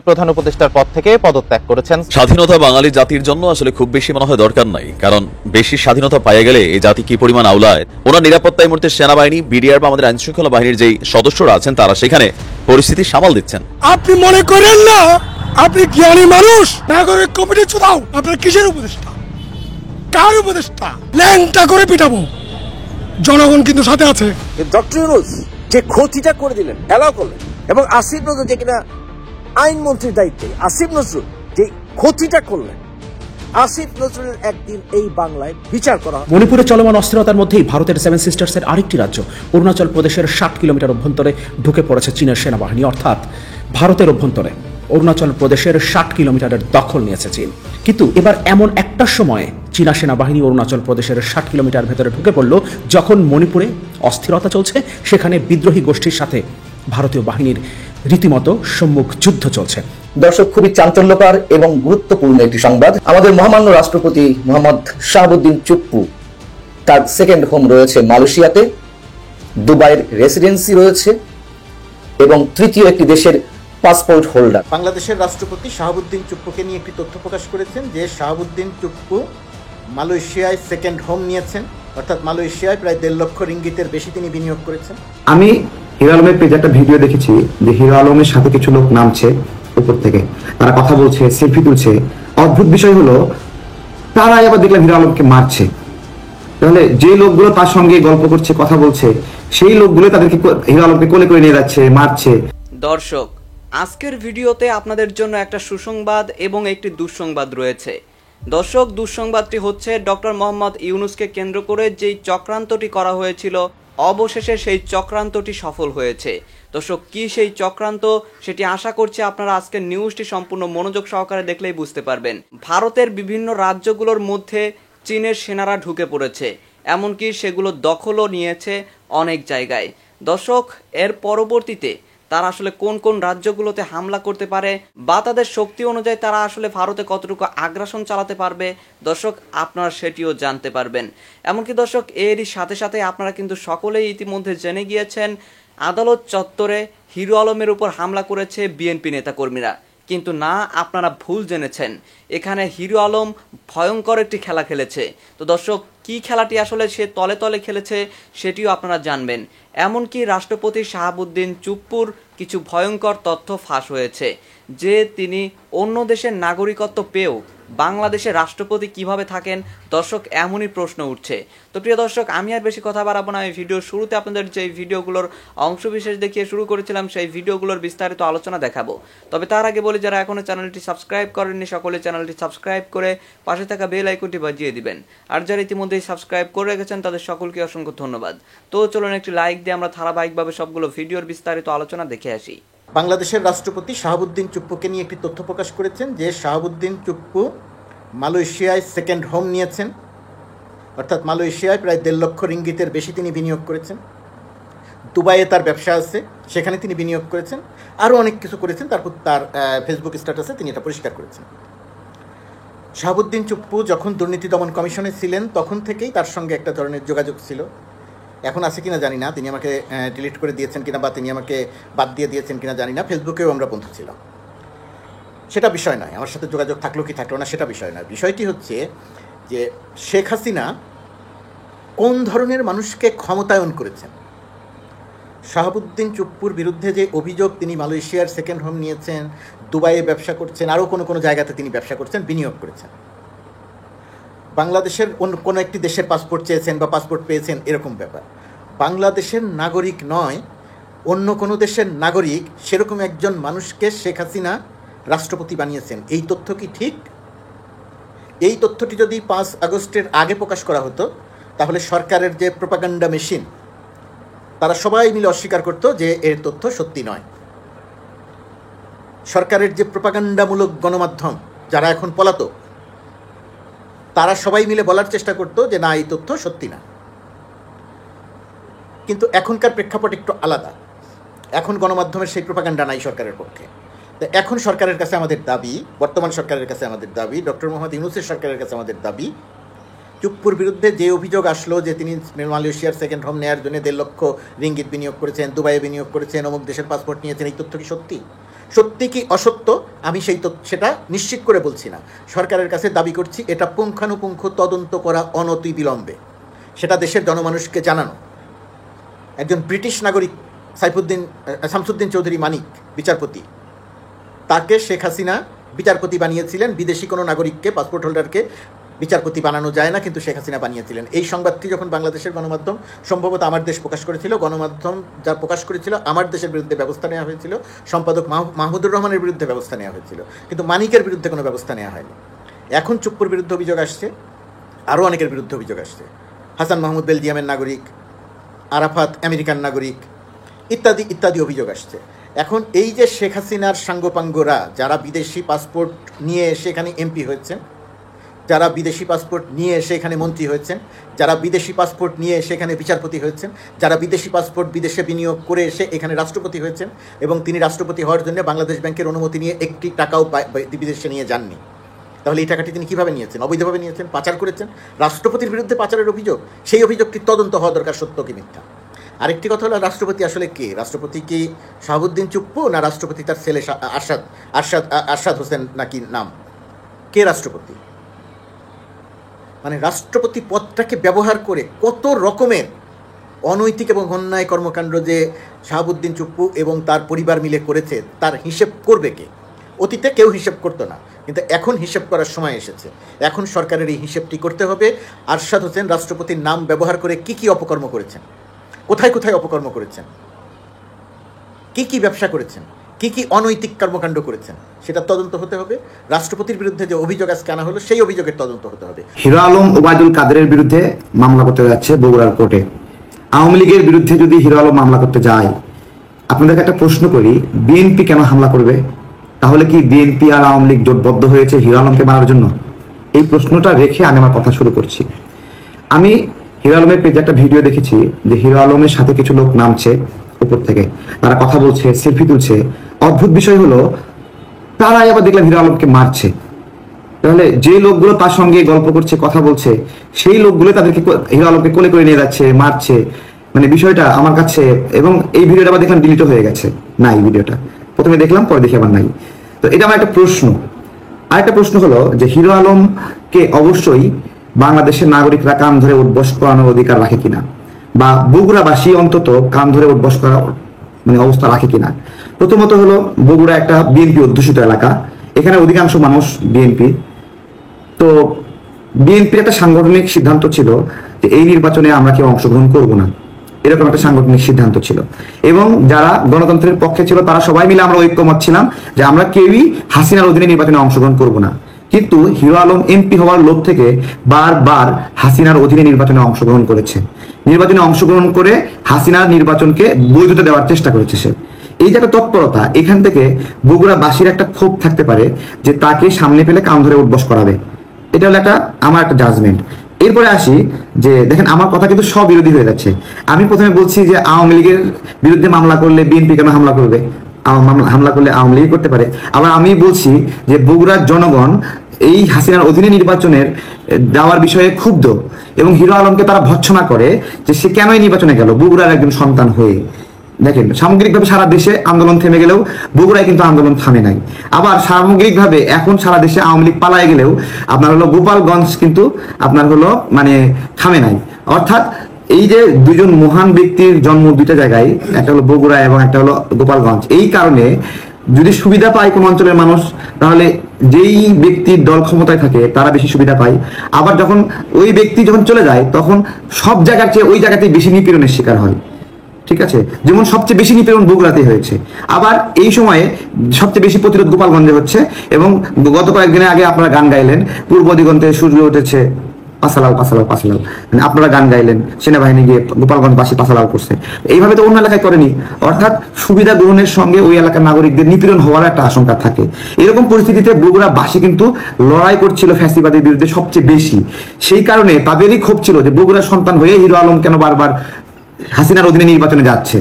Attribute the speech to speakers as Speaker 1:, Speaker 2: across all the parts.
Speaker 1: প্রধান উপদেষ্টার পদ থেকে পদত্যাগ করেছেন।
Speaker 2: স্বাধীনতা বাঙালি জাতির জন্য আসলে খুব বেশি মনে হয় দরকার নাই, কারণ বেশি স্বাধীনতা পাইয়া গেলে এই জাতি কি পরিমাণ আওলায়। ওনার নিরাপত্তায় মুহূর্তে সেনাবাহিনী, বিডিআর বা আমাদের আইন শৃঙ্খলা বাহিনীর যেই সদস্যরা আছেন তারা সেখানে পরিস্থিতি সামাল দিচ্ছেন।
Speaker 3: আপনি মনে করেন না আপনি জ্ঞানী মানুষ, নাগরিক কমিটি চুদাও, আপনার কিসের উপদেষ্টা, কার উপদেষ্টা? ল্যাংটা করে পিটাবো, জনগণ কিন্তু সাথে আছে।
Speaker 4: ডক্টর ইউনূস যে ক্ষতিটা করে দিলেন, এলাও করলেন, এবং আসিফ নজরুল যে কিনা আইনমন্ত্রীর দায়িত্বে, আসিফ নজরুল যে ক্ষতিটা করলেন, আসিফ নজরুলের একদিন এই বাংলায় বিচার করা।
Speaker 5: মণিপুরে চলমান অস্থিরতার মধ্যেই ভারতের সেভেন সিস্টার্সের আরেকটি রাজ্য অরুণাচল প্রদেশের 60 কিলোমিটার অভ্যন্তরে ঢুকে পড়েছে চীনের সেনাবাহিনী। অর্থাৎ ভারতের অভ্যন্তরে অরুণাচল প্রদেশের 60 কিলোমিটারের দখল নিয়েছে চীন। কিন্তু এবার এমন একটা সময়ে চীনা সেনাবাহিনী অরুণাচল প্রদেশের 60 কিলোমিটার ভেতরে ঢুকে পড়ল যখন মণিপুরে অস্থিরতা চলছে, সেখানে বিদ্রোহী গোষ্ঠীর সাথে ভারতীয় বাহিনীর রীতিমতো সম্মুখ যুদ্ধ চলছে।
Speaker 6: দর্শক, খুবই চাঞ্চল্যকর এবং গুরুত্বপূর্ণ একটি সংবাদ। আমাদের মহামান্য রাষ্ট্রপতি মোহাম্মদ শাহাবুদ্দিন চুপ্পু, তার সেকেন্ড হোম রয়েছে মালয়েশিয়াতে, দুবাইয়ের রেসিডেন্সি রয়েছে এবং তৃতীয় একটি দেশের পাসপোর্ট হোল্ডার।
Speaker 7: বাংলাদেশের রাষ্ট্রপতি শাহাবুদ্দিন চুপ্পুকে নিয়ে একটি তথ্য প্রকাশ করেছেন যে শাহাবুদ্দিন চুপ্পু মালয়েশিয়ায় সেকেন্ড হোম নিয়েছেন, অর্থাৎ মালয়েশিয়ায় প্রায় 1.5 লক্ষ রিঙ্গিতের বেশি তিনি বিনিয়োগ করেছেন।
Speaker 8: আমি হিরো আলমের পেজে একটা ভিডিও দেখেছি যে হিরো আলমের সাথে কিছু লোক নামছে উপর থেকে, তারা কথা বলছে, সেলফি তুলছে। অদ্ভুত বিষয় হলো তারাই আবার দেখলাম হিরো আলমকে মারছে। তাহলে যে লোকগুলো তার সঙ্গে গল্প করছে, কথা বলছে, সেই লোকগুলো তাদেরকে হিরো আলমকে কোলে করে নিয়ে যাচ্ছে, মারছে।
Speaker 9: দর্শক, আজকের ভিডিওতে আপনাদের জন্য একটা সুসংবাদ এবং একটি দুঃসংবাদ রয়েছে। দর্শক, দুঃসংবাদটি হচ্ছে ডক্টর মোহাম্মদ ইউনূসকে কেন্দ্র করে যেই চক্রান্তটি করা হয়েছিল, অবশেষে সেই চক্রান্তটি সফল হয়েছে। দর্শক, কি সেই চক্রান্ত সেটি আশা করছি আপনারা আজকের নিউজটি সম্পূর্ণ মনোযোগ সহকারে দেখলেই বুঝতে পারবেন। ভারতের বিভিন্ন রাজ্যগুলোর মধ্যে চীনের সেনারা ঢুকে পড়েছে, এমনকি সেগুলো দখলও নিয়েছে অনেক জায়গায়। দর্শক, এর পরবর্তীতে তারা আসলে কোন কোন রাজ্যগুলোতে হামলা করতে পারে বা তাদের শক্তি অনুযায়ী তারা আসলে ভারতে কতটুকু আগ্রাসন চালাতে পারবে, দর্শক আপনারা সেটিও জানতে পারবেন। এমনকি দর্শক, এরই সাথে সাথে আপনারা কিন্তু সকলেই ইতিমধ্যে জেনে গিয়েছেন আদালত চত্বরে হিরো আলমের উপর হামলা করেছে বিএনপি নেতাকর্মীরা। কিন্তু না, আপনারা ভুল জেনেছেন, এখানে হিরো আলম ভয়ঙ্কর একটি খেলা খেলেছে। তো দর্শক, কি খেলাটি আসলে সে তলে তলে খেলেছে সেটিও আপনারা জানবেন। এমনকি রাষ্ট্রপতি শাহাবুদ্দিন চুপ্পুর কিছু ভয়ঙ্কর তথ্য ফাঁস হয়েছে যে তিনি অন্য দেশের নাগরিকত্ব পেয়েও বাংলাদেশের রাষ্ট্রপতি কিভাবে থাকেন। দর্শক, এমনই প্রশ্ন উঠছে। তো প্রিয় দর্শক, আমি আর বেশি কথা বাড়াবো না। এই ভিডিওর শুরুতে আপনাদের যে ভিডিওগুলোর অংশবিশেষ দেখিয়ে শুরু করেছিলাম সেই ভিডিওগুলোর বিস্তারিত আলোচনা দেখাবো। তবে তার আগে বলি, যারা এখনো চ্যানেলটি সাবস্ক্রাইব করেননি সকলে চ্যানেলটি সাবস্ক্রাইব করে পাশে থাকা বেল আইকনটি বাজিয়ে দিবেন। আর যারা ইতিমধ্যেই সাবস্ক্রাইব করে রেখেছেন তাদের সকলকে অসংখ্য ধন্যবাদ। তো চলুন একটি লাইক দিয়ে আমরা ধারাবাহিকভাবে সবগুলো ভিডিওর বিস্তারিত আলোচনা দেখে আসি।
Speaker 7: বাংলাদেশের রাষ্ট্রপতি শাহাবুদ্দিন চুপ্পুকে নিয়ে একটি তথ্য প্রকাশ করেছেন যে শাহাবুদ্দিন চুপ্পু মালয়েশিয়ায় সেকেন্ড হোম নিয়েছেন, অর্থাৎ মালয়েশিয়ায় প্রায় 1.5 লক্ষ রিঙ্গিতের বেশি তিনি বিনিয়োগ করেছেন। দুবাইয়ে তার ব্যবসা আছে, সেখানে তিনি বিনিয়োগ করেছেন, আরও অনেক কিছু করেছেন। তারপর তার ফেসবুক স্ট্যাটাসে তিনি এটা পরিষ্কার করেছেন। শাহাবুদ্দিন চুপ্পু যখন দুর্নীতি দমন কমিশনে ছিলেন তখন থেকেই তার সঙ্গে একটা ধরনের যোগাযোগ ছিল। এখন আছে কিনা জানি না, তিনি আমাকে ডিলিট করে দিয়েছেন কিনা বা তিনি আমাকে বাদ দিয়ে দিয়েছেন কিনা জানি না। ফেসবুকেও আমরা বন্ধু ছিলাম, সেটা বিষয় নয়। আমার সাথে যোগাযোগ থাকলো কি থাকলো না সেটা বিষয় নয়। বিষয়টি হচ্ছে যে শেখ হাসিনা কোন ধরনের মানুষকে ক্ষমতায়ন করেছেন। শাহাবুদ্দিন চুপ্পুর বিরুদ্ধে যে অভিযোগ, তিনি মালয়েশিয়ার সেকেন্ড হোম নিয়েছেন, দুবাইয়ে ব্যবসা করছেন, আরও কোনো জায়গাতে তিনি ব্যবসা করছেন, বিনিয়োগ করেছেন, বাংলাদেশের অন্য কোনো একটি দেশের পাসপোর্ট চেয়েছেন বা পাসপোর্ট পেয়েছেন, এরকম ব্যাপার। বাংলাদেশের নাগরিক নয়, অন্য কোনো দেশের নাগরিক, সেরকম একজন মানুষকে শেখ হাসিনা রাষ্ট্রপতি বানিয়েছেন। এই তথ্য কি ঠিক? এই তথ্যটি যদি 5 আগস্টের আগে প্রকাশ করা হতো তাহলে সরকারের যে প্রোপাগান্ডা মেশিন তারা সবাই মিলে অস্বীকার করত যে এর তথ্য সত্যি নয়। সরকারের যে প্রোপাগান্ডামূলক গণমাধ্যম যারা এখন পলাতক, তারা সবাই মিলে বলার চেষ্টা করতো যে না, এই তথ্য সত্যি না। কিন্তু এখনকার প্রেক্ষাপট একটু আলাদা। এখন গণমাধ্যমের সেই প্রোপাগান্ডা নাই সরকারের পক্ষে। এখন সরকারের কাছে আমাদের দাবি, বর্তমান সরকারের কাছে আমাদের দাবি, ডক্টর মোহাম্মদ ইউনূসের সরকারের কাছে আমাদের দাবি, চুপ্পুর বিরুদ্ধে যে অভিযোগ আসলো যে তিনি মালয়েশিয়ার সেকেন্ড হোম নেওয়ার জন্য 1.5 লক্ষ রিঙ্গিত বিনিয়োগ করেছেন, দুবাইয়ে বিনিয়োগ করেছেন, অমুক দেশের পাসপোর্ট নিয়েছেন, এই তথ্য কি সত্যি? সত্যি কি অসত্য আমি সেটা নিশ্চিত করে বলছি না। সরকারের কাছে দাবি করছি এটা পুঙ্খানুপুঙ্খ তদন্ত করা অনতি বিলম্বে, সেটা দেশের জনমানুষকে জানানো। একজন ব্রিটিশ নাগরিক শামসুদ্দিন চৌধুরী মানিক বিচারপতি, তাকে শেখ হাসিনা বিচারপতি বানিয়েছিলেন। বিদেশি কোনো নাগরিককে, পাসপোর্ট হোল্ডারকে বিচারপতি বানানো যায় না, কিন্তু শেখ হাসিনা বানিয়েছিলেন। এই সংবাদটি যখন বাংলাদেশের গণমাধ্যম, সম্ভবত আমার দেশ প্রকাশ করেছিল, গণমাধ্যম যা প্রকাশ করেছিল, আমার দেশের বিরুদ্ধে ব্যবস্থা নেওয়া হয়েছিল, সম্পাদক মাহমুদুর রহমানের বিরুদ্ধে ব্যবস্থা নেওয়া হয়েছিল, কিন্তু মানিকের বিরুদ্ধে কোনো ব্যবস্থা নেওয়া হয়নি। এখন চুপ্পুর বিরুদ্ধে অভিযোগ আসছে, আরও অনেকের বিরুদ্ধে অভিযোগ আসছে। হাসান মাহমুদ বেলজিয়ামের নাগরিক, আরাফাত আমেরিকান নাগরিক, ইত্যাদি ইত্যাদি অভিযোগ আসছে। এখন এই যে শেখ হাসিনার সাঙ্গপাঙ্গরা, যারা বিদেশি পাসপোর্ট নিয়ে এসে এখানে এমপি হয়েছেন, যারা বিদেশি পাসপোর্ট নিয়ে এসে এখানে মন্ত্রী হয়েছেন, যারা বিদেশি পাসপোর্ট নিয়ে এসে এখানে বিচারপতি হয়েছেন, যারা বিদেশি পাসপোর্ট বিদেশে বিনিয়োগ করে এসে এখানে রাষ্ট্রপতি হয়েছেন, এবং তিনি রাষ্ট্রপতি হওয়ার জন্য বাংলাদেশ ব্যাংকের অনুমতি নিয়ে একটি টাকাও বিদেশে নিয়ে যাননি, তাহলে এই টাকাটি তিনি কীভাবে নিয়েছেন? অবৈধভাবে নিয়েছেন, পাচার করেছেন। রাষ্ট্রপতির বিরুদ্ধে পাচারের অভিযোগ, সেই অভিযোগটি তদন্ত হওয়া দরকার, সত্য কি মিথ্যা। আরেকটি কথা হলো, রাষ্ট্রপতি আসলে কে? রাষ্ট্রপতি কি শাহাবুদ্দিন চুপ্পু, না রাষ্ট্রপতি তার ছেলে আরশাদ হোসেন নাকি নাম? কে রাষ্ট্রপতি? মানে রাষ্ট্রপতি পদটাকে ব্যবহার করে কত রকমের অনৈতিক এবং অন্যায় কর্মকাণ্ড যে শাহাবুদ্দিন চুপ্পু এবং তার পরিবার মিলে করেছে, তার হিসেব করবে কে? অতীতে কেউ হিসেব করতো না, কিন্তু এখন হিসেব করার সময় এসেছে। এখন সরকারের এই হিসেবটি করতে হবে। আরশাদ হোসেন রাষ্ট্রপতির নাম ব্যবহার করে কি কি অপকর্ম করেছেন, কোথায় কোথায় অপকর্ম করেছেন, কি কি ব্যবসা করেছেন, কি কি অনৈতিক কর্মকাণ্ড করেছেন, সেটা তদন্ত হতে হবে। রাষ্ট্রপতির বিরুদ্ধে যে অভিযোগ আজকে আনা হলো, সেই অভিযোগের তদন্ত হতে হবে।
Speaker 8: হিরো আলম ওবায়দুল কাদেরের বিরুদ্ধে মামলা করতে যাচ্ছে বগুড়ার কোর্টে। আওয়ামী লীগের বিরুদ্ধে যদি হিরো আলম মামলা করতে যায়, আপনাদেরকে একটা প্রশ্ন করি, বিএনপি কেন হামলা করবে? তাহলে কি বিএনপি আর আওয়ামী লীগ জোটবদ্ধ হয়েছে হিরো আলমকে মারার জন্য? এই প্রশ্নটা রেখে আমি আমার কথা শুরু করছি। আমি হিরো আলমের পেজে একটা ভিডিও দেখেছি যে হিরো আলমের সাথে কিছু লোক নামছে উপর থেকে, তারা কথা বলছে, সেলফি তুলছে। অদ্ভুত বিষয় হলো, তারাই আবার দেখলাম হিরো আলমকে মারছে। তাহলে যে লোকগুলো তার সঙ্গে গল্প করছে, কথা বলছে, সেই লোকগুলো তাদেরকে হিরো আলমকে কোলে করে নিয়ে যাচ্ছে, মারছে। মানে বিষয়টা আমার কাছে, এবং এই ভিডিওটা আবার দেখলাম ডিলিটও হয়ে গেছে, নাই ভিডিওটা। প্রথমে দেখলাম, পরে দেখি আবার নাই। তো এটা আমার একটা প্রশ্ন। আরেকটা প্রশ্ন হলো যে হিরো আলমকে অবশ্যই বাংলাদেশের নাগরিকরা কান ধরে উঠবস করানোর অধিকার রাখে কিনা, বা বগুড়াবাসী অন্তত কান ধরে উঠবস করার মানে অবস্থা রাখে কিনা। প্রথমত হলো, বগুড়া একটা বিএনপি অধ্যুষিত এলাকা, এখানে অধিকাংশ মানুষ বিএনপি। তো বিএনপির একটা সাংগঠনিক সিদ্ধান্ত ছিল যে এই নির্বাচনে আমরা কেউ অংশগ্রহণ করব না, এরকম একটা সাংগঠনিক সিদ্ধান্ত ছিল। এবং যারা গণতন্ত্রের পক্ষে ছিল তারা সবাই মিলে আমরা ঐক্যমত ছিলাম যে আমরা কেউই হাসিনার অধীনে নির্বাচনে অংশগ্রহণ করব না। কিন্তু হিরো আলম এমপি হওয়ার লোভ থেকে বারবার হাসিনার অধীনে নির্বাচনে অংশগ্রহণ করেছে। নির্বাচনে অংশগ্রহণ করে হাসিনার নির্বাচনকে বৈধতা দেওয়ার চেষ্টা করেছে সে। এই যে একটা তৎপরতা, এখান থেকে বগুড়াবাসীর একটা ক্ষোভ থাকতে পারে যে তাকে সামনে পেলে কান ধরে উঠবস করাবে। এটা হলো আমার একটা জাজমেন্ট। এরপরে আসি যে দেখেন, আমার কথা কিন্তু সব বিরোধী হয়ে যাচ্ছে। আমি প্রথমে বলছি যে আওয়ামী লীগের বিরুদ্ধে মামলা করলে বিএনপি কেন হামলা করবে? হামলা করলে আওয়ামী লীগ করতে পারে। আবার আমি বলছি যে বগুড়ার জনগণ এই হাসিনার অধীনে নির্বাচনের যাওয়ার বিষয়ে ক্ষুব্ধ, এবং হিরো আলমকে তারা ভৎসনা করে যে সে কেন এই নির্বাচনে গেল বগুড়ার একজন সন্তান হয়ে। দেখেন, সামগ্রিকভাবে সারা দেশে আন্দোলন থেমে গেলেও বগুড়ায় কিন্তু আন্দোলন থামে নাই। আবার সামগ্রিকভাবে এখন সারা দেশে আওয়ামী লীগ পালায় গেলেও আপনার হলো গোপালগঞ্জ কিন্তু আপনার হলো মানে থামে নাই। অর্থাৎ এই যে দুজন মহান ব্যক্তির জন্ম দুইটা জায়গায়, একটা হলো বগুড়া এবং একটা হলো গোপালগঞ্জ, এই কারণে যদি সুবিধা পায় কোন অঞ্চলের মানুষ, তাহলে যেই ব্যক্তির দল ক্ষমতায় থাকে তারা বেশি সুবিধা পায়। আবার যখন ওই ব্যক্তি যখন চলে যায়, তখন সব জায়গার চেয়ে ওই জায়গাতেই বেশি নিপীড়নের শিকার হয়। ঠিক আছে, যেমন সবচেয়ে বেশি নিপীড়ন বগুড়াতে হয়েছে, আবার এই সময়ে সবচেয়ে বেশি প্রতিরোধ গোপালগঞ্জে হচ্ছে। এবং গত কয়েকদিনের আগে আপনারা গান গাইলেন, পূর্ব দিগন্তে সূর্য উঠেছে, পাসালাল পাসালাল পাসালাল, মানে আপনারা গান গাইলেন, সেনাবাহিনী গিয়ে গোপালগঞ্জবাসী পাসালাল করছে। এইভাবে তো অন্য এলাকায় করেনি। অর্থাৎ সুবিধা গ্রহণের সঙ্গে ওই এলাকার নাগরিকদের নিপীড়ন হওয়ার একটা আশঙ্কা থাকে। এরকম পরিস্থিতিতে বগুড়াবাসী কিন্তু লড়াই করছিল ফ্যাসিবাদের বিরুদ্ধে সবচেয়ে বেশি। সেই কারণে তাদেরই ক্ষোভ ছিল যে বগুড়ার সন্তান হয়ে হিরো আলম কেন বারবার হাসিনার অধীনে নির্বাচনে যাচ্ছে।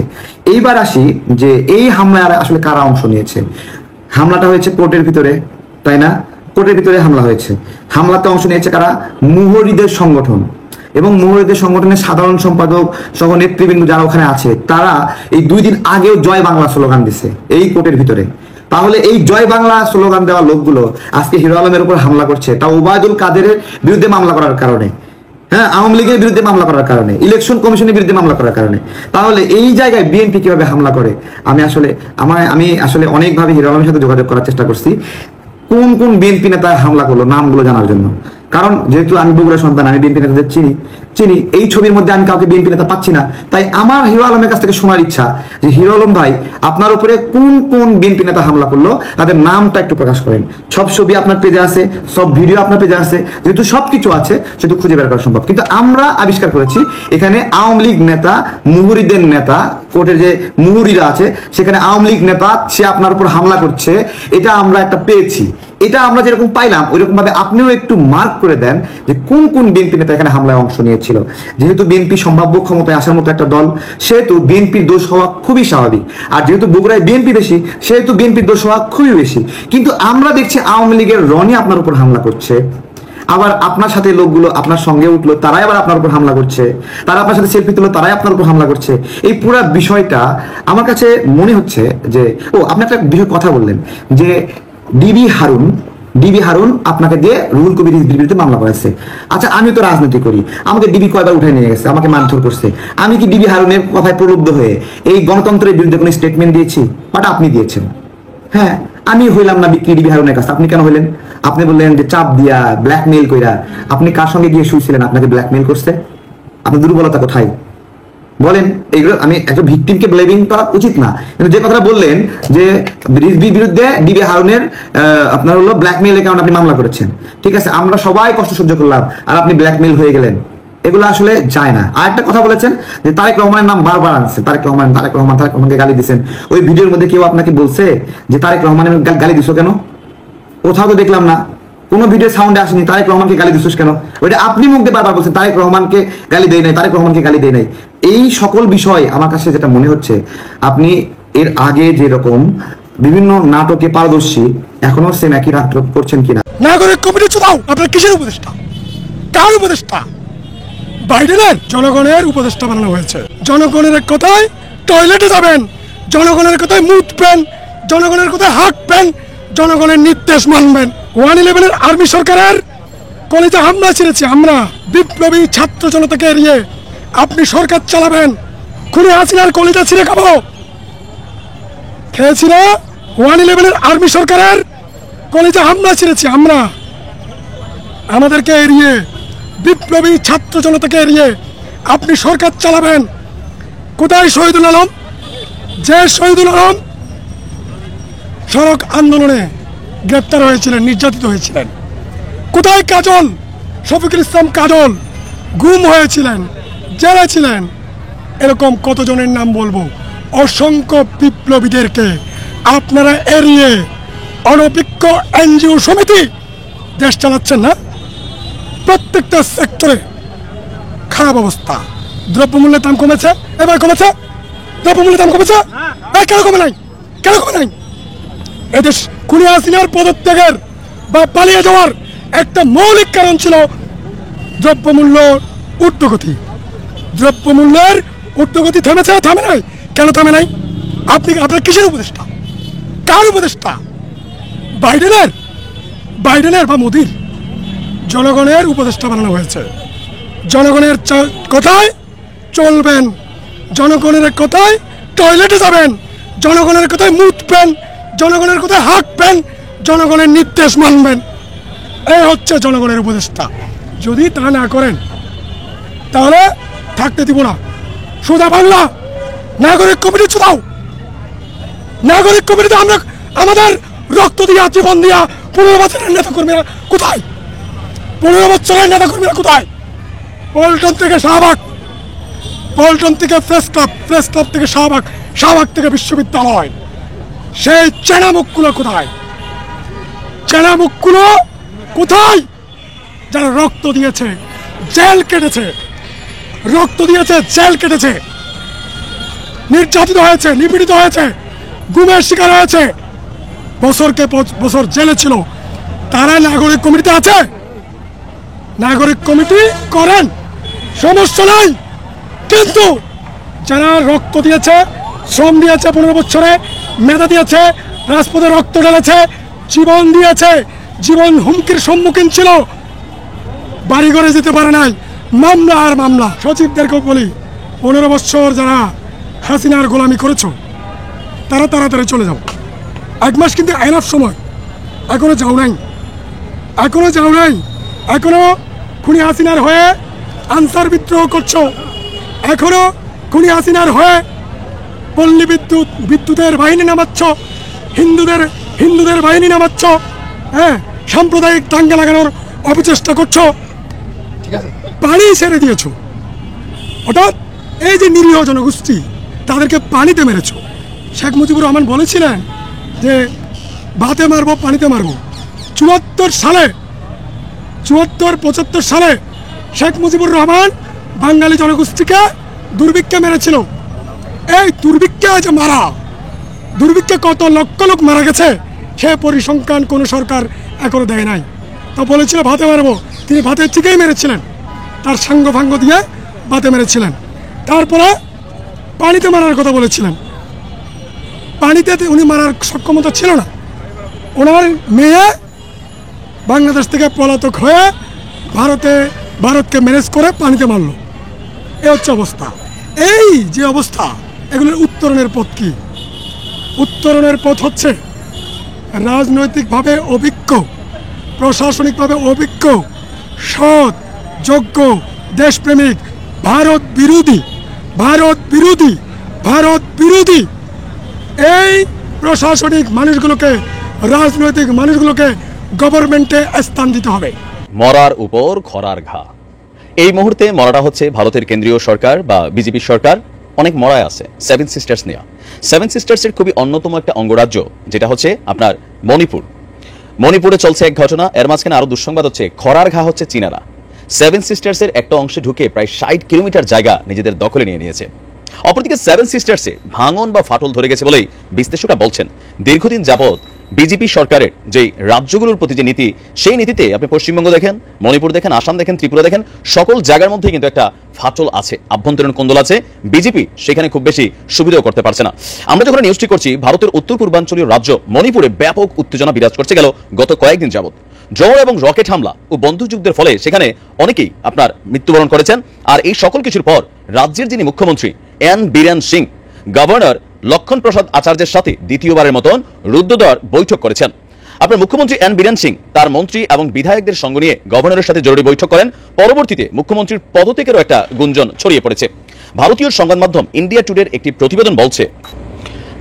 Speaker 8: এইবার আসি যে এই হামলায় আসলে কারা অংশ নিয়েছে। হামলাটা হয়েছে কোর্টের ভিতরে, তাই না? কোর্টের ভিতরে হামলা হয়েছে। হামলাতে অংশ নিয়েছে কারা? মুহুরিদের সংগঠন, এবং মুহুরিদের সংগঠনের সাধারণ সম্পাদক সহ নেতৃবৃন্দ যারা ওখানে আছে, তারা এই 2 দিন আগেও জয় বাংলা স্লোগান দিছে এই কোর্টের ভিতরে। তাহলে এই জয় বাংলা স্লোগান দেওয়া লোকগুলো আজকে হিরো আলমের উপর হামলা করছে, তা ওবায়দুল কাদেরের বিরুদ্ধে মামলা করার কারণে, হ্যাঁ, আওয়ামী লীগের বিরুদ্ধে মামলা করার কারণে, ইলেকশন কমিশনের বিরুদ্ধে মামলা করার কারণে। তাহলে এই জায়গায় বিএনপি কিভাবে হামলা করে? আমি আসলে অনেকভাবে হিরো আলমের সাথে যোগাযোগ করার চেষ্টা করছি কোন কোন বিএনপি নেতা হামলা করলো নামগুলো জানার জন্য। কারণ যেহেতু আমি বগুড়া সন্তান, আমি বিএনপি নেতাদের চিনি, এই ছবির মধ্যে আমি কাউকে বিএনপি নেতা পাচ্ছি না। তাই আমার হিরো আলমের কাছ থেকে শোনার ইচ্ছা যে হিরো আলম ভাই, আপনার উপরে কোন কোন বিএনপি নেতা হামলা করলো তাদের নামটা একটু প্রকাশ করেন। সব ছবি আপনার পেজে আছে, সব ভিডিও আপনার পেজে আছে, যেহেতু সবকিছু আছে সেহেতু খুঁজে বের করা সম্ভব। কিন্তু আমরা আবিষ্কার করেছি এখানে আওয়ামী লীগ নেতা, মুহুরিদের নেতা, কোর্টের যে মুহুরিরা আছে সেখানে আওয়ামী লীগ নেতা, সে আপনার উপর হামলা করছে, এটা আমরা একটা পেয়েছি। এটা আমরা যেরকম পাইলাম ওইরকম ভাবে আপনিও একটু মার্ক করে দেন যে কোন কোন বিএনপি নেতা এখানে হামলায় অংশ নিয়েছিল। যেহেতু বিএনপি সম্ভাব্য ক্ষমতায় আসার মতো একটা দল, সেহেতু বিএনপির দোষ হওয়া খুবই স্বাভাবিক। আর যেহেতু বগুড়ায় বিএনপি বেশি, সেহেতু বিএনপির দোষ হওয়া খুবই বেশি। কিন্তু আমরা দেখছি আওয়ামী লীগের রনি আপনার উপর হামলা করছে, আবার আপনার সাথে লোকগুলো আপনার সঙ্গে উঠলো, তারাই আবার আপনার উপর হামলা করছে, তারা আপনার সাথে সেলফি তুললো, তারাই আপনার উপর হামলা করছে। এই পুরো বিষয়টা আমার কাছে মনে হচ্ছে যে, আপনি একটা বিষয় কথা বললেন যে ডিবি হারুন আপনাকে দিয়ে রুহুল কবিরের বিরুদ্ধে মামলা করেছে। আচ্ছা, আমি তো রাজনীতি করি, আমাকে ডিবি কয়বার উঠে নিয়ে গেছে, আমাকে মারধর করছে। আমি কি ডিবি হারুনের কথায় প্রলুব্ধ হয়ে এই গণতন্ত্রের বিরুদ্ধে কোনো স্টেটমেন্ট দিয়েছি? বাট আপনি দিয়েছেন। হ্যাঁ, আমি হইলাম না বিক্রি ডিবি হারুনের কাছে, আপনি কেন হইলেন? আপনি বললেন যে চাপ দিয়া, ব্ল্যাকমেইল কইরা। আপনি কার সঙ্গে গিয়ে শুয়েছিলেন আপনাকে ব্ল্যাকমেইল করছে? আপনার দুর্বলতা কোথায় বলেন? এইগুলো আমি একটা ভিকটিমকে ব্লেমিং করা উচিত না, কিন্তু যে কথাটা বললেন যে রিজভির বিরুদ্ধে ডিবি হারুনের আপনার হলো ব্ল্যাকমেইলের কারণে আপনি মামলা করেছেন, ঠিক আছে, আমরা সবাই কষ্ট সহ্য করলাম, আর আপনি ব্ল্যাকমেইল হয়ে গেলেন, এগুলো আসলে যায় না। আর একটা কথা বলেছেন যে তারেক রহমানের নাম বারবার আনছেন, তারেক রহমানকে গালি দিচ্ছেন। ওই ভিডিওর মধ্যে কেউ আপনাকে বলছে যে তারেক রহমানের গালি দিছো কেন? কোথাও তো দেখলাম না, কোনো ভিডিও সাউন্ডে আসেনি তারেক রহমানকে গালি দিচ্ছিস কেন। ওইটা আপনি মুখ দিয়ে বারবার বলছেন তারেক রহমানকে গালি দেয় নাই, তারেক রহমানকে গালি দেয় নাই। এই সকল বিষয় আমার কাছে যেটা মনে হচ্ছে, আপনি এর আগে যেরকম বিভিন্ন নাটকে পারদর্শী, এখনো সেম একই নাটক করছেন কিনা।
Speaker 3: নাগরিক কমিটি চুদাও, আপনার কিসের উপদেষ্টা? কার উপদেষ্টা? বাইডেনের? জনগণের উপদেষ্টা বানানো হয়েছে। জনগণের কথায় টয়লেটে যাবেন, জনগণের কথায় মুতবেন, জনগণের কথায় হাঁকবেন, জনগণের নির্দেশ মানবেন। 111-এর আর্মি সরকারের কলেজে হামলা ছেড়েছি আমরা, বিপ্লবী ছাত্র জনতাকে এড়িয়ে আপনি সরকার চালাবেন। খুনি হাসিনার কলেজে ছিঁড়ে খাবো খেয়েছি না? 111-এর আর্মি সরকারের কলেজে হামলা ছেড়েছি আমরা, আমাদেরকে এড়িয়ে, বিপ্লবী ছাত্র জনতাকে এড়িয়ে আপনি সরকার চালাবেন। কোথায় শহীদুল আলম? যে শহীদুল আলম সড়ক আন্দোলনে গ্রেপ্তার হয়েছিলেন, নির্যাতিত হয়েছিলেন। কোথায় কাজল, শফিকুল ইসলাম কাজল গুম হয়েছিলেন, জেলে ছিলেন। এরকম কতজনের নাম বলবো? অসংখ্য বিপ্লবীদেরকে আপনারা এড়িয়ে অনভিজ্ঞ এনজিও সমিতি দেশ চালাচ্ছেন না। প্রত্যেকটা সেক্টরে খারাপ অবস্থা। দ্রব্যমূল্যের দাম কমেছে, এবার কমেছে, দ্রব্যমূল্যের দাম কমেছে, কেন কমে নাই? কেন কমে নাই? এদেশ খুনি হাসিনার পদত্যাগের বা পালিয়ে যাওয়ার একটা মৌলিক কারণ ছিল দ্রব্যমূল্য ঊর্ধ্বগতি। দ্রব্যমূল্যের ঊর্ধ্বগতি থেমেছে? থামে নাই। কেন থামে নাই? আপনার কিসের উপদেষ্টা? কার উপদেষ্টা? বাইডেনের বা মোদির? জনগণের উপদেষ্টা বানানো হয়েছে। জনগণের কথায় চলবেন, জনগণের কথায় টয়লেটে যাবেন, জনগণের কথায় মুতবেন, জনগণের কথায় হাঁকবেন, জনগণের নির্দেশ মানবেন। এই হচ্ছে জনগণের উপদেষ্টা। যদি তা না করেন তাহলে থাকতে দিব না। সোজা বাংলা, নাগরিক কমিটি চুদাও। নাগরিক কমিটিতে আমরা আমাদের রক্ত দিয়া, জীবন দিয়া 15 বছরের নেতাকর্মীরা কোথায়? 15 বছরের নেতাকর্মীরা কোথায়? পল্টন থেকে শাহবাগ, পল্টন থেকে প্রেস ক্লাব থেকে শাহবাগ, শাহবাগ থেকে বিশ্ববিদ্যালয়। সেই চেনা মুখগুলো কোথায়? চেনা মুখগুলো কোথায়? যারা রক্ত দিয়েছে, জেল কেটেছে, রক্ত দিয়েছে, জেল কেটেছে, নির্যাতিত হয়েছে, নিপীড়িত হয়েছে, গুমের শিকার হয়েছে, বছরকে বছর জেলে ছিল, তারা নাগরিক কমিটিতে আছে। নাগরিক কমিটি করেন, সমস্যা নাই। কিন্তু যারা রক্ত দিয়েছে, শ্রম দিয়েছে, 15 বছরে মেধা দিয়েছে, রাজপথে রক্ত ঢেলেছে, জীবন দিয়েছে, জীবন হুমকির সম্মুখীন ছিল, বাড়ি ঘরে যেতে পারে নাই, মামলা আর মামলা। সচিবদেরকেও বলি, 15 বছর যারা হাসিনার গোলামি করেছো তারা তাড়াতাড়ি চলে যাও। 1 মাস কিন্তু এনাফ সময়, এখনো যাও নাই, এখনো খুনি হাসিনার হয়ে আনসার বিদ্রোহ করছো, এখনো খুনি হাসিনার হয়ে পল্লী বিদ্যুতের বাহিনী নামাচ্ছ, হিন্দুদের বাহিনী নামাচ্ছ, হ্যাঁ, সাম্প্রদায়িক দাঙ্গা লাগানোর অপচেষ্টা করছো, পানি ছেড়ে দিয়েছো। অর্থাৎ এই যে নিরীহ জনগোষ্ঠী তাদেরকে পানিতে মেরেছো। শেখ মুজিবুর রহমান বলেছিলেন যে ভাতে মারবো, পানিতে মারবো। 74-75 সালে শেখ মুজিবুর রহমান বাঙালি জনগোষ্ঠীকে দুর্ভিক্ষে মেরেছিল। এই দুর্ভিক্ষে যে মারা, দুর্ভিক্ষে কত লক্ষ লোক মারা গেছে সে পরিসংখ্যান কোনো সরকার এখনো দেয় নাই। তা বলেছিল ভাতে মারবো, তিনি ভাতের ঠিকই মেরেছিলেন, তার সাঙ্গ ভাঙ্গ দিয়ে ভাতে মেরেছিলেন। তারপরে পানিতে মারার কথা বলেছিলেন, পানিতে উনি মারার সক্ষমতা ছিল না। ওনার মেয়ে বাংলাদেশ থেকে পলাতক হয়ে ভারতকে ম্যানেজ করে পানিতে মারল। এই হচ্ছে অবস্থা। এই যে অবস্থা, এগুলোর উত্তরণের পথ কি? উত্তরণের পথ হচ্ছে রাজনৈতিকভাবে অভিজ্ঞ, প্রশাসনিকভাবে অভিজ্ঞ, সৎ, যোগ্য, দেশপ্রেমিক, ভারত বিরোধী এই প্রশাসনিক মানুষগুলোকে, রাজনৈতিক মানুষগুলোকে গভর্নমেন্টে স্থান দিতে হবে।
Speaker 2: মরার উপর খরার ঘা। এই মুহূর্তে মরাটা হচ্ছে ভারতের কেন্দ্রীয় সরকার বা বিজেপি সরকার অনেক মরায় আছে 7 সিস্টার্স নিয়ে। 7 সিস্টার্সের খুবই অন্যতম একটা অঙ্গরাজ্য যেটা হচ্ছে আপনার মণিপুরে চলছে এক ঘটনা, এর মাঝখানে আরো দুঃসংবাদ হচ্ছে খরার ঘা হচ্ছে চীনারা 7 সিস্টার্সের একটা অংশে ঢুকে প্রায় 60 কিলোমিটার জায়গা নিজেদের দখলে নিয়ে নিয়েছে। অপরদিকে 7 সিস্টার্সে ভাঙন বা ফাটল ধরে গেছে বলেই বিশ্লেষকরা বলছেন দীর্ঘদিন যাবৎ বিজেপি সরকারের যে রাজ্যগুলোর প্রতি যে নীতি, সেই নীতিতে আপনি পশ্চিমবঙ্গ দেখেন, মণিপুর দেখেন, আসাম দেখেন, ত্রিপুরা দেখেন, সকল জায়গার মধ্যে কিন্তু একটা ফাটল আছে, আভ্যন্তরীণ কোন্দল আছে। বিজেপি সেখানে খুব বেশি সুবিধাও করতে পারছে না। আমরা যখন নিউজটি করছি, ভারতের উত্তর পূর্বাঞ্চলীয় রাজ্য মণিপুরে ব্যাপক উত্তেজনা বিরাজ করছে গেল গত কয়েকদিন যাবৎ। ড্রোন এবং রকেট হামলা ও বন্দুকযুদ্ধের ফলে সেখানে অনেকেই আপনার মৃত্যুবরণ করেছেন। আর এই সকল কিছুর পর রাজ্যের যিনি মুখ্যমন্ত্রী এন বীরেন সিং, গভর্নর লক্ষণ প্রসাদ আচার্যের সাথে দ্বিতীয়বারের মতন রুদ্ধদ্বার বৈঠক করেছেন। আপনার মুখ্যমন্ত্রী এন বীরেন সিং তার মন্ত্রী এবং বিধায়কদের সঙ্গে নিয়ে গভর্নরের সাথে জরুরি বৈঠক করেন। পরবর্তীতে মুখ্যমন্ত্রীর পদত্যাগেরও একটা গুঞ্জন ছড়িয়ে পড়েছে। ভারতীয় সংবাদ মাধ্যম ইন্ডিয়া টুডের একটি প্রতিবেদন বলছে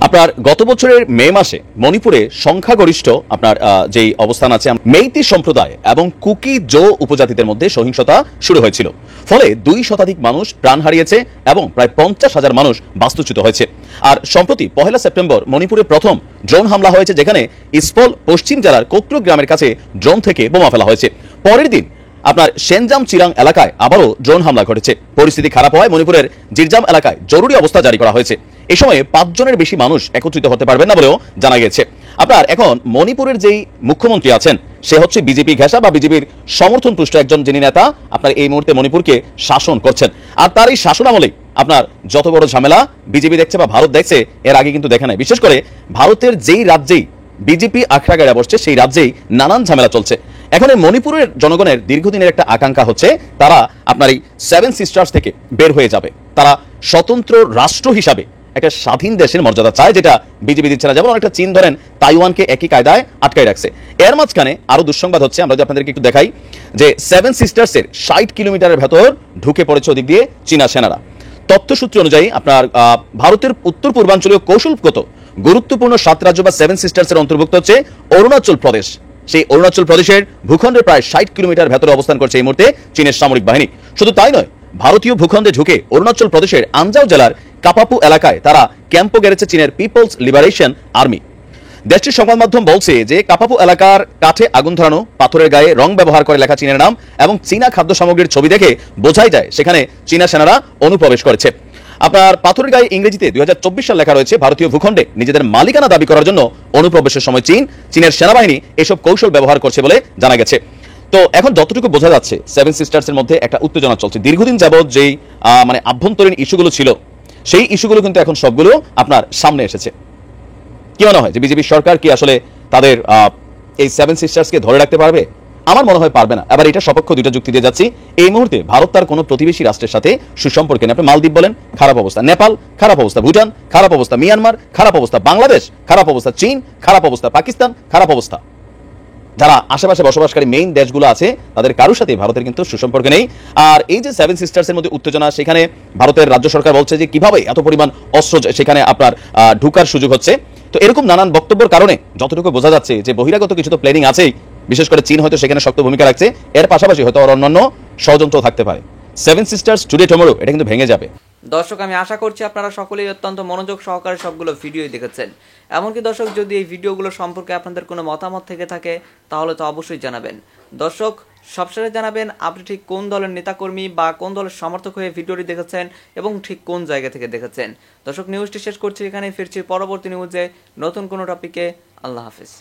Speaker 2: আপনার গত বছরের মে মাসে মণিপুরে সংখ্যাগরিষ্ঠ আপনার যেই অবস্থান আছে মেইতি সম্প্রদায় এবং কুকি জো উপজাতিদের মধ্যে সহিংসতা শুরু হয়েছিল। ফলে 2 শতাধিক মানুষ প্রাণ হারিয়েছে এবং প্রায় 50,000 মানুষ বাস্তুচ্যুত হয়েছে। আর সম্প্রতি 1 সেপ্টেম্বর মণিপুরে প্রথম ড্রোন হামলা হয়েছে, যেখানে ইস্পল পশ্চিম জেলার কোকট্রু গ্রামের কাছে ড্রোন থেকে বোমা ফেলা হয়েছে। পরের দিন আপনার সেনজাম চিরাং এলাকায় আবারও ড্রোন হামলা ঘটেছে। পরিস্থিতি খারাপ হওয়ায় মণিপুরের জিরজাম এলাকায় জরুরি অবস্থা জারি করা হয়েছে। এ সময়ে 5 জনের বেশি মানুষ একত্রিত হতে পারবেন না বলেও জানা গেছে। আপনার এখন মণিপুরের যেই মুখ্যমন্ত্রী আছেন সে হচ্ছে বিজেপি ঘেঁষা বা বিজেপির সমর্থন পুষ্ট একজন যিনি নেতা আপনার এই মুহূর্তে মণিপুরকে শাসন করছেন। আর তার এই শাসন আমলেই আপনার যত বড় ঝামেলা বিজেপি দেখছে বা ভারত দেখছে, এর আগে কিন্তু দেখে নাই। বিশেষ করে ভারতের যেই রাজ্যেই বিজেপি আখড়া গাড়া বসছে সেই রাজ্যেই নানান ঝামেলা চলছে। এখন এই মণিপুরের জনগণের দীর্ঘদিনের একটা আকাঙ্ক্ষা হচ্ছে তারা আপনার এই 7 সিস্টার্স থেকে বের হয়ে যাবে, তারা স্বতন্ত্র রাষ্ট্র হিসাবে একটা স্বাধীন দেশের মর্যাদা চায়, যেটা বিজেপি দিচ্ছে না। যেমন অনেকটা চীন ধরেন তাইওয়ানকে একই কায়দায় আটকায় রাখছে। এর মাঝখানে আরো দুঃসংবাদ হচ্ছে, আমরা যদি আপনাদেরকে একটু দেখাই যে 7 সিস্টার্সের 60 কিলোমিটারের ভেতর ঢুকে পড়েছে ওদিক দিয়ে চীনা সেনারা। তথ্যসূত্র অনুযায়ী আপনার ভারতের উত্তর পূর্বাঞ্চলীয় কৌশলগত গুরুত্বপূর্ণ 7 রাজ্য বা 7 সিস্টার্সের অন্তর্ভুক্ত হচ্ছে অরুণাচল প্রদেশ। সেই অরুণাচল প্রদেশের ভূখণ্ডের প্রায় 60 কিলোমিটার ভেতরে অবস্থান করছে এই মুহূর্তে চীনের সামরিক বাহিনী। শুধু তাই নয়, ভারতীয় ভূখণ্ডে ঢুকে অরুণাচল প্রদেশের আনজাও জেলার কাপাপু এলাকায় তারা ক্যাম্পও গেড়েছে চীনের পিপলস লিবারেশন আর্মি। দেশটির সংবাদ মাধ্যম বলছে যে কাপাপু এলাকার কাঠে আগুন ধরানো, পাথরের গায়ে রং ব্যবহার করে লেখা চীনের নাম এবং চীনা খাদ্য সামগ্রীর ছবি দেখে বোঝাই যায় সেখানে চীনা সেনারা অনুপ্রবেশ করেছে। আপনার পাথরের গায়ে ইংরেজিতে 2024 সাল লেখা রয়েছে। ভারতীয় ভূখণ্ডে নিজেদের মালিকানা দাবি করার জন্য অনুপ্রবেশের সময় চীনের সেনাবাহিনী এসব কৌশল ব্যবহার করছে বলে জানা গেছে। তো এখন যতটুকু বোঝা যাচ্ছে 7 সিস্টার্সের মধ্যে একটা উত্তেজনা চলছে। দীর্ঘদিন যাবৎ যেই মানে আভ্যন্তরীণ ইস্যুগুলো ছিল সেই ইস্যুগুলো কিন্তু এখন সবগুলো আপনার সামনে এসেছে। কি মনে হয় যে বিজেপি সরকার কি আসলে তাদের এই সেভেন সিস্টার্সকে ধরে রাখতে পারবে? আমার মনে হয় পারবে না। এবার এটা সপক্ষ দুইটা যুক্তি দিয়ে যাচ্ছি। এই মুহূর্তে ভারত তার কোনো প্রতিবেশী রাষ্ট্রের সাথে সুসম্পর্কে নেই। আপনি মালদ্বীপ বলেন, খারাপ অবস্থা; নেপাল খারাপ অবস্থা; ভুটান খারাপ অবস্থা; মিয়ানমার খারাপ অবস্থা; বাংলাদেশ খারাপ অবস্থা; চীন খারাপ অবস্থা; পাকিস্তান খারাপ অবস্থা। যারা আশেপাশে বসবাসকারী মেইন দেশগুলো আছে তাদের কারোর সাথে ভারতের কিন্তু সুসম্পর্ক নেই। আর এই যে সেভেন সিস্টার্সের মধ্যে উত্তেজনা, সেখানে ভারতের রাজ্য সরকার বলছে যে কিভাবে এত পরিমাণ অস্ত্র সেখানে আপনার ঢুকার সুযোগ হচ্ছে। তো এরকম নানান বক্তব্যের কারণে যতটুকু বোঝা যাচ্ছে যে বহিরাগত কিছু তো প্ল্যানিং আছেই, বিশেষ করে চীন হয়তো সেখানে শক্ত ভূমিকা রাখছে। এর পাশাপাশি হয়তো অন্যান্য ষড়যন্ত্র থাকতে পারে। সেভেন সিস্টার্স টুডে টুমরো এটা কিন্তু ভেঙে যাবে।
Speaker 9: দর্শক, আমি আশা করছি আপনারা সকলেই অত্যন্ত মনোযোগ সহকারে সবগুলো ভিডিওই দেখেছেন। এমনকি দর্শক, যদি এই ভিডিওগুলো সম্পর্কে আপনাদের কোনো মতামত থেকে থাকে তাহলে তো অবশ্যই জানাবেন। দর্শক, সবশেষে জানাবেন আপনি ঠিক কোন দলের নেতাকর্মী বা কোন দলের সমর্থক হয়ে ভিডিওটি দেখেছেন এবং ঠিক কোন জায়গা থেকে দেখেছেন। দর্শক, নিউজটি শেষ করছি এখানে, ফিরছি পরবর্তী নিউজে নতুন কোনো টপিকে। আল্লাহ হাফিজ।